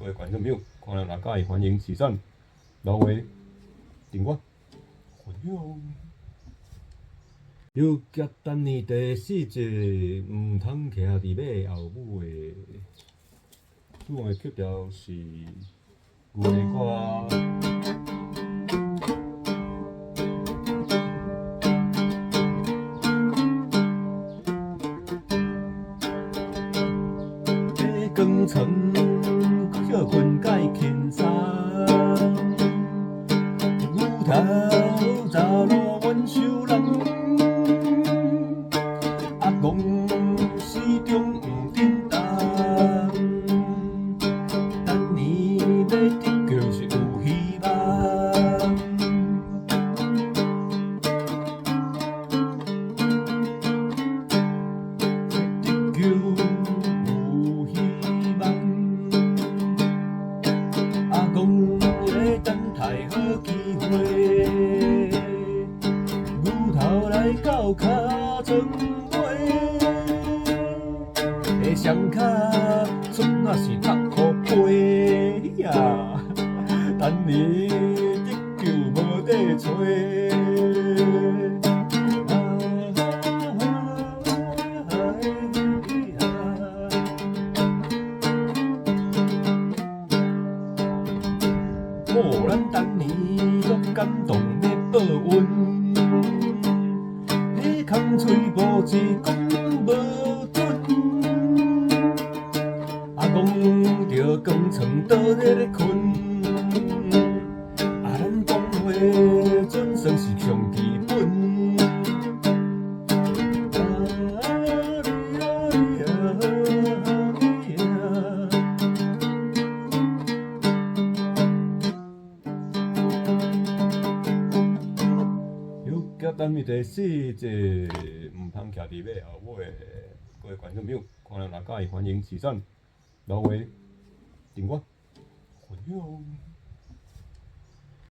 各位观众朋友，看了哪介欢迎慈善，老话订阅分享。又夹等年第4集，唔通徛伫马后母的。主要的曲调是牛的歌。光床歇困解轻衫，牛头查路阮受人，阿公始终毋振动，等年要得救是有希望。得救。等待好机会，牛头来到脚床尾，下双脚准也是踢互飞呀，等你得救无地找。无咱当年足感动要报恩，你空嘴无字讲无准，阿公着光床倒咧咧困，啊咱讲话准算是上基本。甲等于第4集，唔通徛伫马后尾。各位观众朋友，看了哪介欢迎慈善，老话订阅分享。